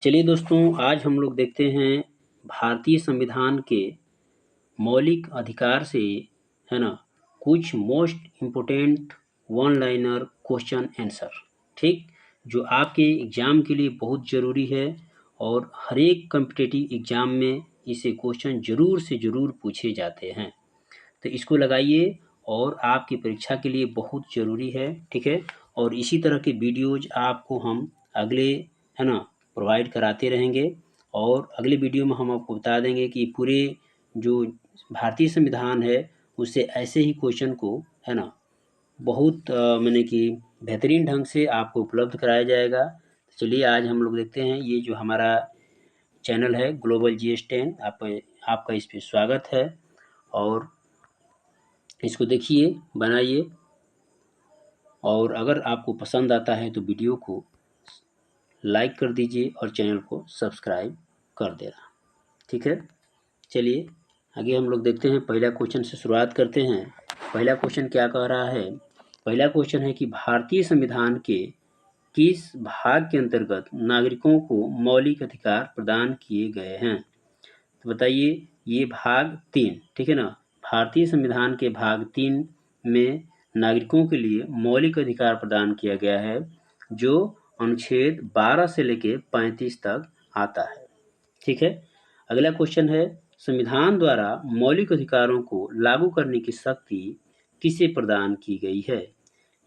चलिए दोस्तों, आज हम लोग देखते हैं भारतीय संविधान के मौलिक अधिकार से, है ना, कुछ most important one liner question answer. ठीक, जो आपके एग्ज़ाम के लिए बहुत ज़रूरी है और हर एक कॉम्पिटिटिव एग्ज़ाम में इसे क्वेश्चन ज़रूर से ज़रूर पूछे जाते हैं। तो इसको लगाइए और आपकी परीक्षा के लिए बहुत ज़रूरी है। ठीक है, और इसी तरह के वीडियोज़ आपको हम अगले, है ना, प्रोवाइड कराते रहेंगे। और अगले वीडियो में हम आपको बता देंगे कि पूरे जो भारतीय संविधान है उससे ऐसे ही क्वेश्चन को, है ना, बहुत माने कि बेहतरीन ढंग से आपको उपलब्ध कराया जाएगा। तो चलिए आज हम लोग देखते हैं, ये जो हमारा चैनल है ग्लोबल GS10, आपका इस पे स्वागत है। और इसको देखिए, बनाइए, और अगर आपको पसंद आता है तो वीडियो को लाइक कर दीजिए और चैनल को सब्सक्राइब कर देना। ठीक है, चलिए आगे हम लोग देखते हैं। पहला क्वेश्चन से शुरुआत करते हैं। पहला क्वेश्चन क्या कह रहा है? पहला क्वेश्चन है कि भारतीय संविधान के किस भाग के अंतर्गत नागरिकों को मौलिक अधिकार प्रदान किए गए हैं? तो बताइए, ये भाग 3, ठीक है ना। भारतीय संविधान के भाग 3 में नागरिकों के लिए मौलिक अधिकार प्रदान किया गया है, जो अनुच्छेद 12 से लेके 35 तक आता है। ठीक है, अगला क्वेश्चन है, संविधान द्वारा मौलिक अधिकारों को लागू करने की शक्ति किसे प्रदान की गई है?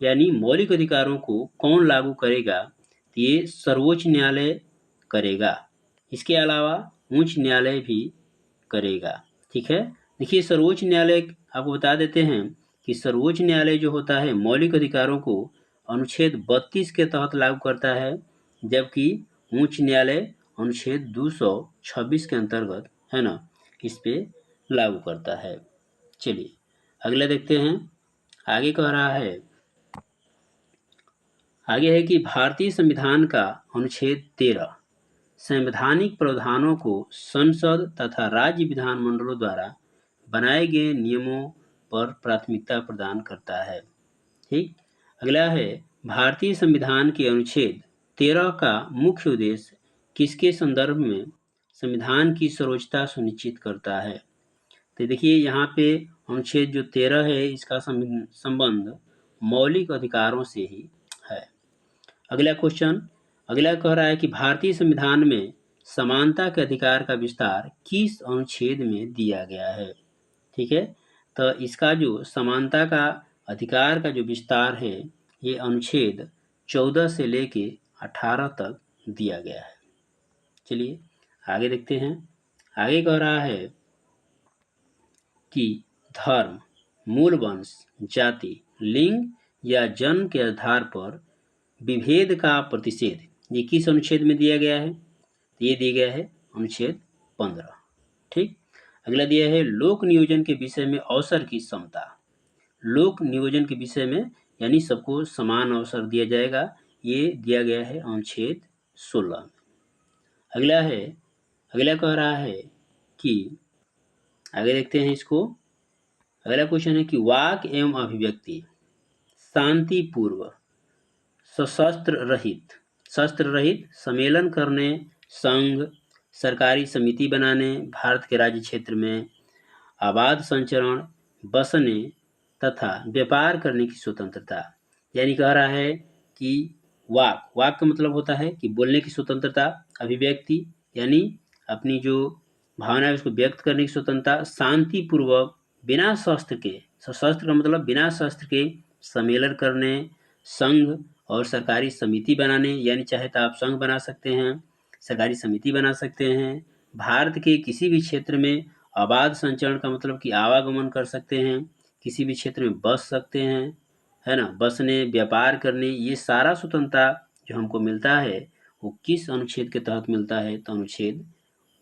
यानी मौलिक अधिकारों को कौन लागू करेगा? तो ये सर्वोच्च न्यायालय करेगा। इसके अलावा उच्च न्यायालय भी करेगा। ठीक है, देखिए सर्वोच्च न्यायालय, आपको बता देते हैं कि सर्वोच्च न्यायालय जो होता है मौलिक अधिकारों को अनुच्छेद 32 के तहत लागू करता है, जबकि उच्च न्यायालय अनुच्छेद 226 के अंतर्गत, है ना, इस पे लागू करता है। चलिए अगला देखते हैं। आगे कह रहा है, आगे है कि भारतीय संविधान का अनुच्छेद 13 संवैधानिक प्रावधानों को संसद तथा राज्य विधानमंडलों द्वारा बनाए गए नियमों पर प्राथमिकता प्रदान करता है। ठीक, अगला है, भारतीय संविधान के अनुच्छेद 13 का मुख्य उद्देश्य किसके संदर्भ में संविधान की सर्वोच्चता सुनिश्चित करता है? तो देखिए यहाँ पे अनुच्छेद जो 13 है इसका संबंध मौलिक अधिकारों से ही है। अगला क्वेश्चन, अगला कह रहा है कि भारतीय संविधान में समानता के अधिकार का विस्तार किस अनुच्छेद में दिया गया है? ठीक है, तो इसका जो समानता का अधिकार का जो विस्तार है ये अनुच्छेद 14 से लेके 18 तक दिया गया है। चलिए आगे देखते हैं। आगे कह रहा है कि धर्म, मूल वंश, जाति, लिंग या जन्म के आधार पर विभेद का प्रतिषेध ये किस अनुच्छेद में दिया गया है? ये दिया गया है अनुच्छेद 15। ठीक, अगला दिया है लोक नियोजन के विषय में अवसर की समता। लोक नियोजन के विषय में यानी सबको समान अवसर दिया जाएगा, ये दिया गया है अनुच्छेद 16 में। अगला है, अगला कह रहा है कि आगे देखते हैं इसको। अगला क्वेश्चन है कि वाक एवं अभिव्यक्ति शांतिपूर्व शस्त्र रहित सम्मेलन करने, संघ, सरकारी समिति बनाने, भारत के राज्य क्षेत्र में आबाद संचरण, बसने तथा व्यापार करने की स्वतंत्रता। यानी कह रहा है कि वाक का मतलब होता है कि बोलने की स्वतंत्रता, अभिव्यक्ति यानी अपनी जो भावना है उसको व्यक्त करने की स्वतंत्रता, शांतिपूर्वक बिना शस्त्र के, सशस्त्र का मतलब बिना शस्त्र के सम्मेलन करने, संघ और सरकारी समिति बनाने, यानी चाहे तो आप संघ बना सकते हैं, सरकारी समिति बना सकते हैं, भारत के किसी भी क्षेत्र में आबाद संचरण का मतलब कि आवागमन कर सकते हैं, किसी भी क्षेत्र में बस सकते हैं, है ना, बसने, व्यापार करने, ये सारा स्वतंत्रता जो हमको मिलता है वो किस अनुच्छेद के तहत मिलता है? तो अनुच्छेद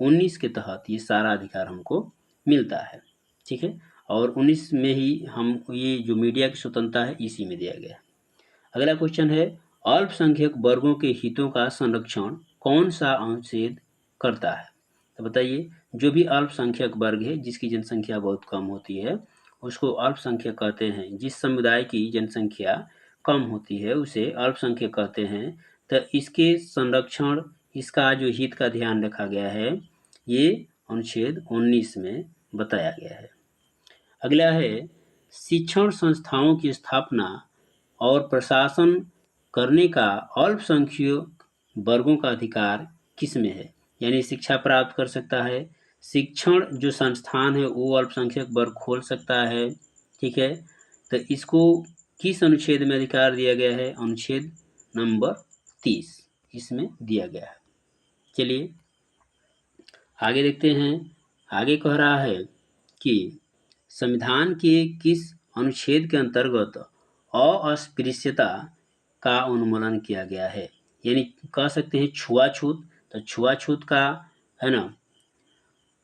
19 के तहत ये सारा अधिकार हमको मिलता है। ठीक है, और 19 में ही हम ये जो मीडिया की स्वतंत्रता है इसी में दिया गया है। अगला क्वेश्चन है, अल्पसंख्यक वर्गों के हितों का संरक्षण कौन सा अनुच्छेद करता है? तो बताइए, जो भी अल्पसंख्यक वर्ग है जिसकी जनसंख्या बहुत कम होती है उसको अल्पसंख्यक कहते हैं। जिस समुदाय की जनसंख्या कम होती है उसे अल्पसंख्यक कहते हैं। तो इसके संरक्षण इसका जो हित का ध्यान रखा गया है ये अनुच्छेद 19 में बताया गया है। अगला है शिक्षण संस्थाओं की स्थापना और प्रशासन करने का अल्पसंख्यक वर्गों का अधिकार किस में है? यानी शिक्षा प्राप्त कर सकता है, शिक्षण जो संस्थान है वो अल्पसंख्यक वर्ग खोल सकता है, ठीक है। तो इसको किस अनुच्छेद में अधिकार दिया गया है? अनुच्छेद नंबर 30 इसमें दिया गया है। चलिए आगे देखते हैं। आगे कह रहा है कि संविधान के किस अनुच्छेद के अंतर्गत अस्पृश्यता का उन्मूलन किया गया है? यानी कह सकते हैं छुआछूत। तो छुआछूत का है ना,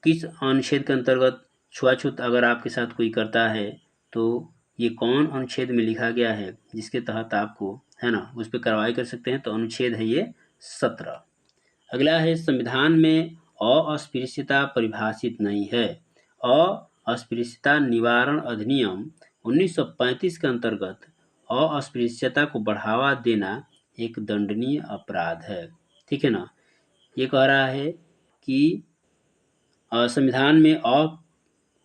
किस अनुच्छेद के अंतर्गत छुआछूत अगर आपके साथ कोई करता है तो ये कौन अनुच्छेद में लिखा गया है जिसके तहत आपको है ना उस पर कार्रवाई कर सकते हैं? तो अनुच्छेद है ये 17। अगला है संविधान में अस्पृश्यता परिभाषित नहीं है। अस्पृश्यता निवारण अधिनियम 1935 के अंतर्गत अस्पृश्यता को बढ़ावा देना एक दंडनीय अपराध है, ठीक है ना। ये कह रहा है कि संविधान में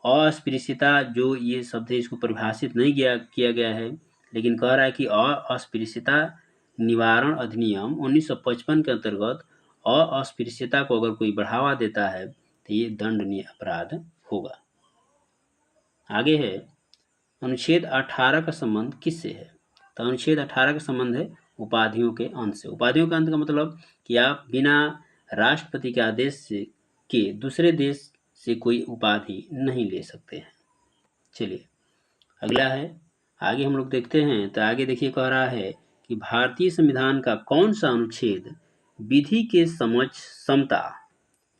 अस्पृश्यता जो ये शब्द है इसको परिभाषित नहीं किया गया है, लेकिन कह रहा है कि अस्पृश्यता निवारण अधिनियम 1955 के अंतर्गत अस्पृश्यता को अगर कोई बढ़ावा देता है तो ये दंडनीय अपराध होगा। आगे है अनुच्छेद 18 का संबंध किससे है? तो अनुच्छेद 18 का संबंध है उपाधियों के अंत से। उपाधियों के अंत का मतलब कि आप बिना राष्ट्रपति के आदेश से के दूसरे देश से कोई उपाधि नहीं ले सकते हैं। चलिए अगला है, आगे हम लोग देखते हैं। तो आगे देखिए कह रहा है कि भारतीय संविधान का कौन सा अनुच्छेद विधि के समक्ष समता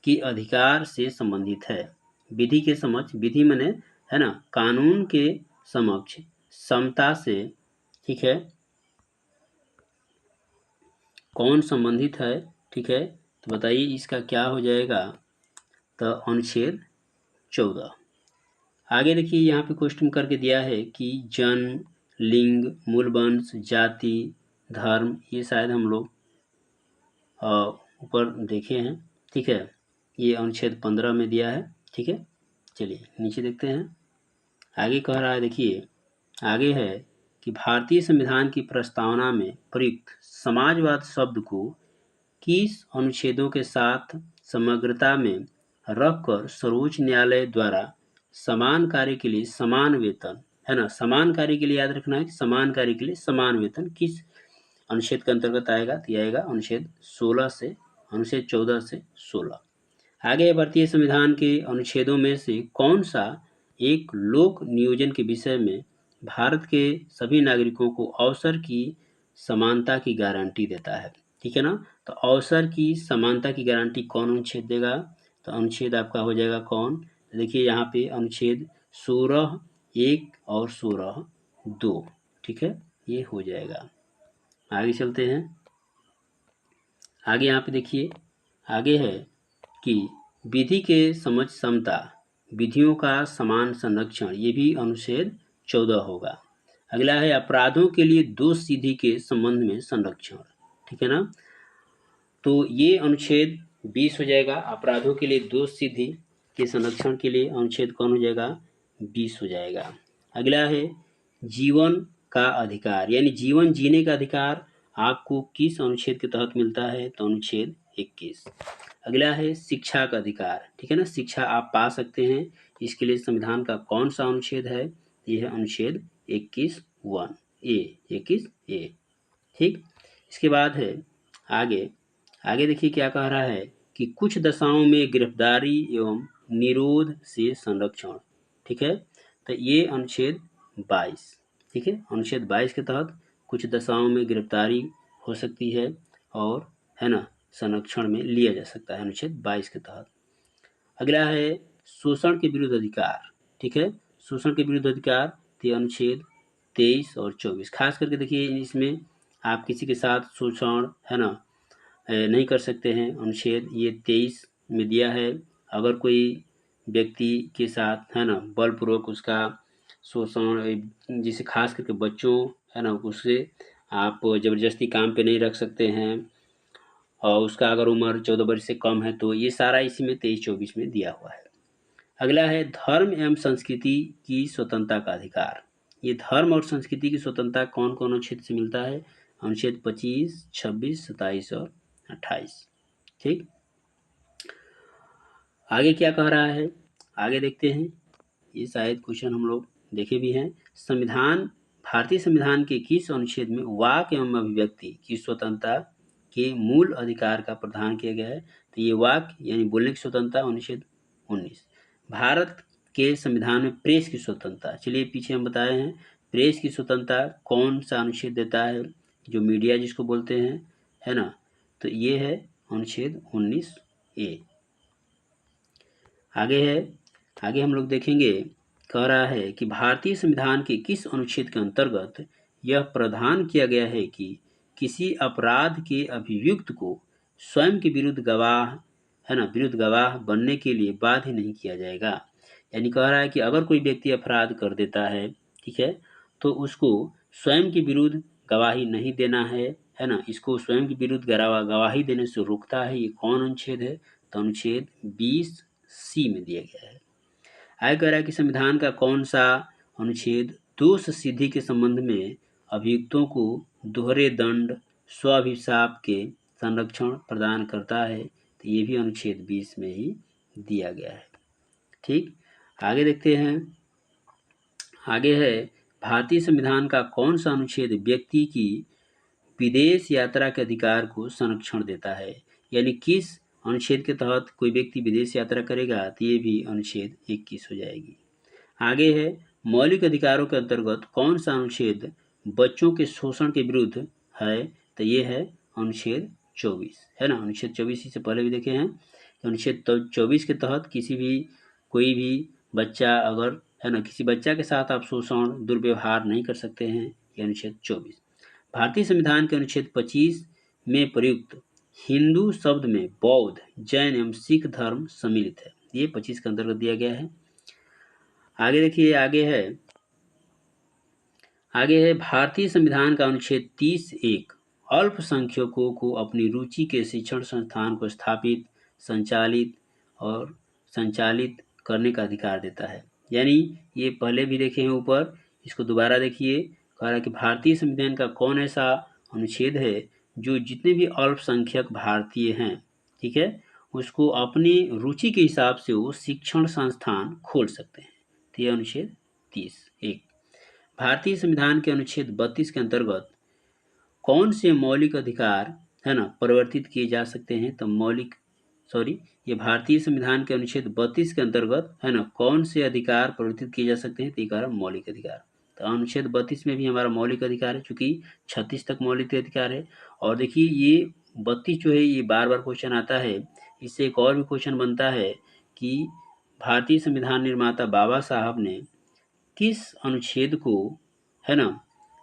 की अधिकार से संबंधित है? विधि के समक्ष, विधि माने है ना कानून के समक्ष समता से, ठीक है, कौन संबंधित है? ठीक है, तो बताइए इसका क्या हो जाएगा? तो अनुच्छेद 14। आगे देखिए यहाँ पे क्वेश्चन करके दिया है कि जन्म, लिंग, मूलवंश, जाति, धर्म, ये शायद हम लोग ऊपर देखे हैं, ठीक है। ये अनुच्छेद 15 में दिया है, ठीक है। चलिए नीचे देखते हैं। आगे कह रहा है, देखिए आगे है कि भारतीय संविधान की प्रस्तावना में प्रयुक्त समाजवाद शब्द को किस अनुच्छेदों के साथ समग्रता में रखकर सर्वोच्च न्यायालय द्वारा समान कार्य के लिए समान वेतन, है ना, समान कार्य के लिए याद रखना है कि समान कार्य के लिए समान वेतन किस अनुच्छेद के अंतर्गत आएगा? तो आएगा अनुच्छेद 16 से, अनुच्छेद 14 से 16। आगे भारतीय संविधान के अनुच्छेदों में से कौन सा एक लोक नियोजन के विषय में भारत के सभी नागरिकों को अवसर की समानता की गारंटी देता है? ठीक है ना। तो अवसर की समानता की गारंटी कौन अनुच्छेद देगा? तो अनुच्छेद आपका हो जाएगा कौन? तो देखिए यहाँ पे अनुच्छेद 16(1) और 16(2), ठीक है, ये हो जाएगा। आगे चलते हैं। आगे यहाँ पे देखिए आगे है कि विधि के समक्ष समता, विधियों का समान संरक्षण, ये भी अनुच्छेद 14 होगा। अगला है अपराधों के लिए दोष सिद्धि के संबंध में संरक्षण, ठीक है ना। तो ये अनुच्छेद 20 हो जाएगा। अपराधों के लिए दोष सिद्धि के संरक्षण के लिए अनुच्छेद कौन हो जाएगा? 20 हो जाएगा। अगला है जीवन का अधिकार, यानी जीवन जीने का अधिकार आपको किस अनुच्छेद के तहत मिलता है? तो अनुच्छेद 21। अगला है शिक्षा का अधिकार, ठीक है ना, शिक्षा आप पा सकते हैं, इसके लिए संविधान का कौन सा अनुच्छेद है? यह है अनुच्छेद 21(1)(a), ठीक। इसके बाद है आगे, आगे देखिए क्या कह रहा है कि कुछ दशाओं में गिरफ्तारी एवं निरोध से संरक्षण, ठीक है। तो ये अनुच्छेद 22, ठीक है, अनुच्छेद 22 के तहत कुछ दशाओं में गिरफ्तारी हो सकती है और है ना संरक्षण में लिया जा सकता है अनुच्छेद 22 के तहत। अगला है शोषण के विरुद्ध अधिकार, ठीक है, शोषण के विरुद्ध अधिकार, तो अनुच्छेद 23 और 24। खास करके देखिए इसमें आप किसी के साथ शोषण है ना नहीं कर सकते हैं, अनुच्छेद ये 23 में दिया है। अगर कोई व्यक्ति के साथ है ना बलपूर्वक उसका शोषण, जिसे खास करके बच्चों है ना, उससे आप ज़बरदस्ती काम पे नहीं रख सकते हैं और उसका अगर उम्र 14 वर्ष से कम है तो ये सारा इसी में 23-24 में दिया हुआ है। अगला है धर्म एवं संस्कृति की स्वतंत्रता का अधिकार। ये धर्म और संस्कृति की स्वतंत्रता कौन कौन अनुच्छेद से मिलता है? अनुच्छेद 25, 26, 27 और 28। ठीक, आगे क्या कह रहा है, आगे देखते हैं। ये शायद क्वेश्चन हम लोग देखे भी हैं। संविधान, भारतीय संविधान के किस अनुच्छेद में वाक एवं अभिव्यक्ति की स्वतंत्रता के मूल अधिकार का प्रावधान किया गया है? तो ये वाक यानी बोलने की स्वतंत्रता अनुच्छेद 19। भारत के संविधान में प्रेस की स्वतंत्रता, चलिए पीछे हम बताए हैं प्रेस की स्वतंत्रता कौन सा अनुच्छेद देता है, जो मीडिया जिसको बोलते हैं, है ना, तो ये है अनुच्छेद 19A। आगे है, आगे हम लोग देखेंगे, कह रहा है कि भारतीय संविधान के किस अनुच्छेद के अंतर्गत यह प्रावधान किया गया है कि किसी अपराध के अभियुक्त को स्वयं के विरुद्ध गवाह, है ना, विरुद्ध गवाह बनने के लिए बाध्य नहीं किया जाएगा। यानी कह रहा है कि अगर कोई व्यक्ति अपराध कर देता है, ठीक है, तो उसको स्वयं के विरुद्ध गवाही नहीं देना है ना, इसको स्वयं के विरुद्ध गवाही देने से रोकता है। ये कौन अनुच्छेद है? तो अनुच्छेद 20C में दिया गया है। आगे कह रहा है कि संविधान का कौन सा अनुच्छेद दोष सिद्धि के संबंध में अभियुक्तों को दोहरे दंड स्वाभिशाप के संरक्षण प्रदान करता है? तो ये भी अनुच्छेद 20 में ही दिया गया है। ठीक, आगे देखते हैं। आगे है, भारतीय संविधान का कौन सा अनुच्छेद व्यक्ति की विदेश यात्रा के अधिकार को संरक्षण देता है? यानी किस अनुच्छेद के तहत कोई व्यक्ति विदेश यात्रा करेगा? तो ये भी अनुच्छेद 21 हो जाएगी। आगे है, मौलिक अधिकारों के अंतर्गत कौन सा अनुच्छेद बच्चों के शोषण के विरुद्ध है? तो ये है अनुच्छेद 24, है ना। अनुच्छेद 24 से पहले भी देखे हैं। अनुच्छेद 24 के तहत किसी भी, कोई भी बच्चा अगर, है ना, किसी बच्चा के साथ आप शोषण दुर्व्यवहार नहीं कर सकते हैं। ये अनुच्छेद 24। भारतीय संविधान के अनुच्छेद 25 में प्रयुक्त हिंदू शब्द में बौद्ध, जैन एवं सिख धर्म सम्मिलित है। ये 25 के अंतर्गत दिया गया है। आगे देखिए, आगे है भारतीय संविधान का अनुच्छेद 30(1) अल्पसंख्यकों को अपनी रुचि के शिक्षण संस्थान को स्थापित, संचालित करने का अधिकार देता है। यानी ये पहले भी देखे हैं ऊपर, इसको दोबारा देखिए। कह रहा है कि भारतीय संविधान का कौन ऐसा अनुच्छेद है जो जितने भी अल्पसंख्यक भारतीय हैं, ठीक है, उसको अपनी रुचि के हिसाब से वो शिक्षण संस्थान खोल सकते हैं। तो ये अनुच्छेद 30(1). भारतीय संविधान के अनुच्छेद 32 के अंतर्गत कौन से मौलिक अधिकार, है ना, परिवर्तित किए जा सकते हैं? तो ये भारतीय संविधान के अनुच्छेद 32 के अंतर्गत, है ना, कौन से अधिकार परिवर्तित किए जा सकते हैं? तो ये कह रहा मौलिक अधिकार। तो अनुच्छेद 32 में भी हमारा मौलिक अधिकार है, चूंकि 36 तक मौलिक अधिकार है। और देखिए ये 32 जो है ये बार बार क्वेश्चन आता है। इससे एक और भी क्वेश्चन बनता है कि भारतीय संविधान निर्माता बाबा साहब ने किस अनुच्छेद को, है ना,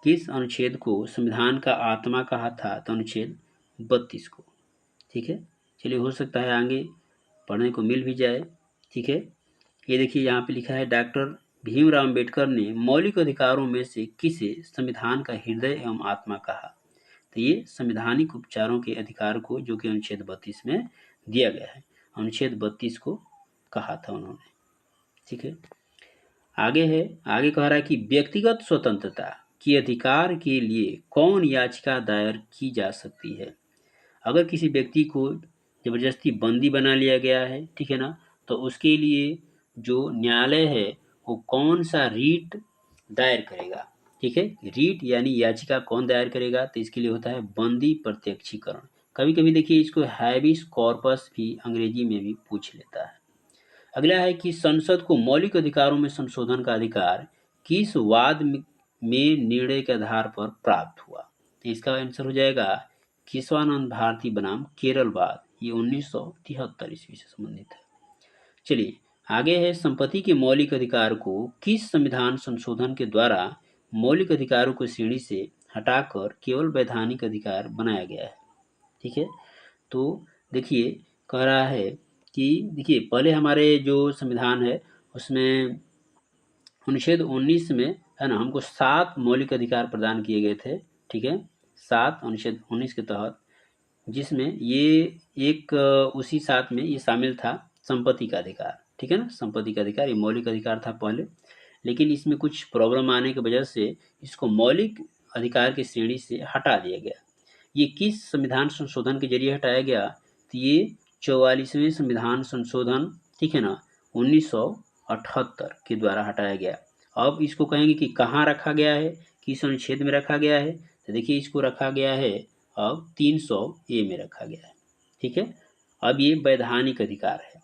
किस अनुच्छेद को संविधान का आत्मा कहा था? तो अनुच्छेद 32 को। ठीक है, चलिए हो सकता है आगे पढ़ने को मिल भी जाए। ठीक है, ये देखिए यहाँ पे लिखा है डॉक्टर भीमराव अम्बेडकर ने मौलिक अधिकारों में से किसे संविधान का हृदय एवं आत्मा कहा? तो ये संवैधानिक उपचारों के अधिकार को, जो कि अनुच्छेद 32 में दिया गया है, अनुच्छेद 32 को कहा था उन्होंने। ठीक है, आगे है, आगे कह रहा है कि व्यक्तिगत स्वतंत्रता के अधिकार के लिए कौन याचिका दायर की जा सकती है? अगर किसी व्यक्ति को जबरदस्ती बंदी बना लिया गया है, ठीक है ना, तो उसके लिए जो न्यायालय है वो कौन सा रीट दायर करेगा? ठीक है, रीट यानी याचिका कौन दायर करेगा? तो इसके लिए होता है बंदी प्रत्यक्षीकरण। कभी कभी देखिए इसको हैबिस कॉर्पस भी अंग्रेजी में भी पूछ लेता है। अगला है कि संसद को मौलिक अधिकारों में संशोधन का अधिकार किस वाद में निर्णय के आधार पर प्राप्त हुआ? तो इसका आंसर हो जाएगा केशवानंद भारती बनाम केरल वाद। ये 1973 ईस्वी से संबंधित है। चलिए आगे है, संपत्ति के मौलिक अधिकार को किस संविधान संशोधन के द्वारा मौलिक अधिकारों को श्रेणी से हटाकर केवल वैधानिक अधिकार बनाया गया है? ठीक है, तो देखिए कह रहा है कि देखिए पहले हमारे जो संविधान है उसमें अनुच्छेद 19 में, है ना, हमको 7 मौलिक अधिकार प्रदान किए गए थे। ठीक है, 7 अनुच्छेद 19 के तहत जिसमें ये एक उसी साथ में ये शामिल था संपत्ति का अधिकार, ठीक है ना। संपत्ति का अधिकार ये मौलिक अधिकार था पहले, लेकिन इसमें कुछ प्रॉब्लम आने की वजह से इसको मौलिक अधिकार की श्रेणी से हटा दिया गया। ये किस संविधान संशोधन के जरिए हटाया गया? तो ये 44वें संविधान संशोधन, ठीक है ना, 1978 के द्वारा हटाया गया। अब इसको कहेंगे कि कहाँ रखा गया है, किस अनुच्छेद में रखा गया है? तो देखिए इसको रखा गया है अब 300 ए में रखा गया है, ठीक है। अब ये वैधानिक अधिकार है।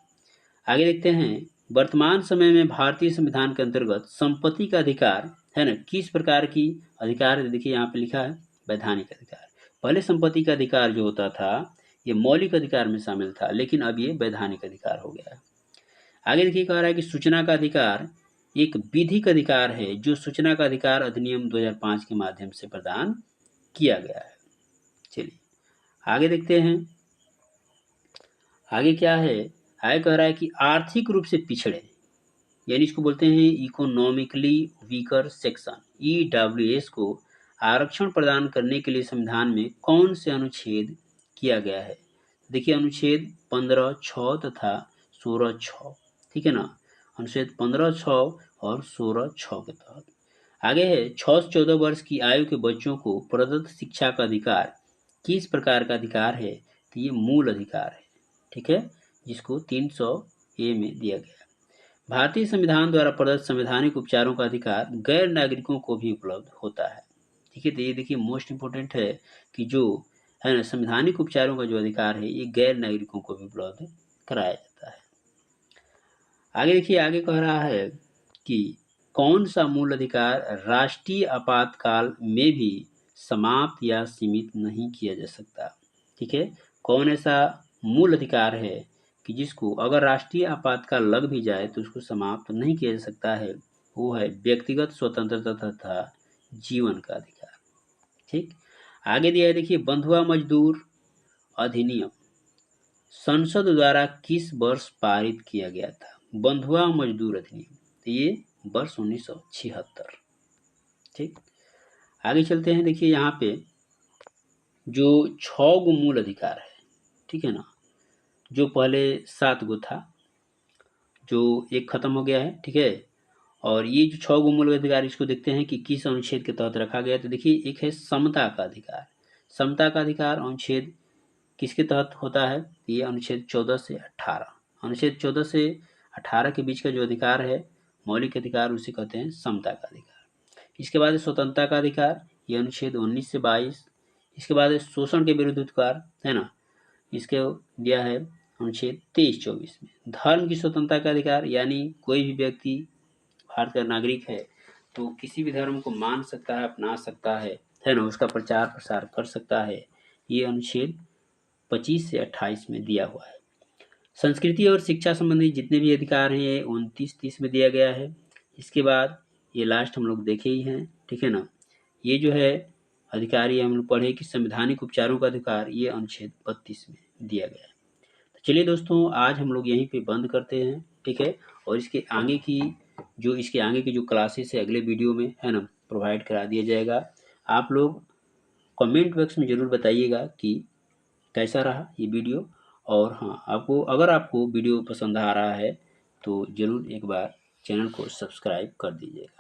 आगे देखते हैं, वर्तमान समय में भारतीय संविधान के अंतर्गत संपत्ति का अधिकार है ना किस प्रकार की अधिकार है? देखिए यहाँ पे लिखा है वैधानिक अधिकार। पहले संपत्ति का अधिकार जो होता था ये मौलिक अधिकार में शामिल था, लेकिन अब ये वैधानिक अधिकार हो गया है। आगे देखिए कह रहा है कि सूचना का अधिकार एक विधिक अधिकार है जो सूचना का अधिकार अधिनियम 2005 के माध्यम से प्रदान किया गया है। चलिए आगे देखते हैं, आगे क्या है? आगे कह रहा है कि आर्थिक रूप से पिछड़े, यानी इसको बोलते हैं इकोनॉमिकली वीकर सेक्शन, ईडब्ल्यूएस को आरक्षण प्रदान करने के लिए संविधान में कौन से अनुच्छेद किया गया है? देखिए अनुच्छेद 15(6) तथा 16(6), ठीक है ना। अनुच्छेद 15(6) और 16(6) के तहत आगे है 6 से 14 वर्ष की आयु के बच्चों को प्रदत्त शिक्षा का अधिकार किस प्रकार का अधिकार है? तो ये मूल अधिकार है, ठीक है, जिसको 300 ए में दिया गया है। भारतीय संविधान द्वारा प्रदत्त संवैधानिक उपचारों का अधिकार गैर नागरिकों को भी उपलब्ध होता है, ठीक है। तो ये देखिए मोस्ट इम्पोर्टेंट है कि जो है ना संवैधानिक उपचारों का जो अधिकार है ये गैर नागरिकों को भी उपलब्ध कराया जाता है। आगे देखिए, आगे कह रहा है कि कौन सा मूल अधिकार राष्ट्रीय आपातकाल में भी समाप्त या सीमित नहीं किया जा सकता, ठीक है। कौन ऐसा मूल अधिकार है कि जिसको अगर राष्ट्रीय आपातकाल लग भी जाए तो उसको समाप्त नहीं किया जा सकता है? वो है व्यक्तिगत स्वतंत्रता तथा जीवन का अधिकार, ठीक। आगे दिया है देखिए, बंधुआ मजदूर अधिनियम संसद द्वारा किस वर्ष पारित किया गया था? बंधुआ मजदूर अधिनियम, तो ये वर्ष 1976, ठीक। आगे चलते हैं, देखिए यहाँ पे जो 6 गो मूल अधिकार है, ठीक है ना, जो पहले 7 गो था, जो एक खत्म हो गया है, ठीक है। और ये जो 6 गो मूल अधिकार इसको देखते हैं कि किस अनुच्छेद के तहत रखा गया। तो देखिए एक है समता का अधिकार। समता का अधिकार अनुच्छेद किसके तहत होता है? ये अनुच्छेद 14 से 18। अनुच्छेद 14 से 18 के बीच का जो अधिकार है मौलिक अधिकार उसे कहते हैं समता का अधिकार। इसके बाद है स्वतंत्रता का अधिकार, ये अनुच्छेद 19 से 22। इसके बाद है शोषण के विरुद्ध अधिकार, है ना, इसके दिया है अनुच्छेद 23-24 में। धर्म की स्वतंत्रता का अधिकार, यानी कोई भी व्यक्ति भारत का नागरिक है तो किसी भी धर्म को मान सकता है, अपना सकता है ना, उसका प्रचार प्रसार कर सकता है, ये अनुच्छेद 25 से 28 में दिया हुआ है। संस्कृति और शिक्षा संबंधी जितने भी अधिकार हैं ये 29-30 में दिया गया है। इसके बाद ये लास्ट हम लोग देखे ही हैं, ठीक है ना। ये जो है अधिकार ये हम लोग पढ़े कि संवैधानिक उपचारों का अधिकार ये अनुच्छेद 32 में दिया गया है। तो चलिए दोस्तों आज हम लोग यहीं पे बंद करते हैं, ठीक है। और इसके आगे की जो क्लासेस है अगले वीडियो में है ना प्रोवाइड करा दिया जाएगा। आप लोग कमेंट बॉक्स में ज़रूर बताइएगा कि कैसा रहा ये वीडियो। और हाँ, अगर आपको वीडियो पसंद आ रहा है तो ज़रूर एक बार चैनल को सब्सक्राइब कर दीजिएगा।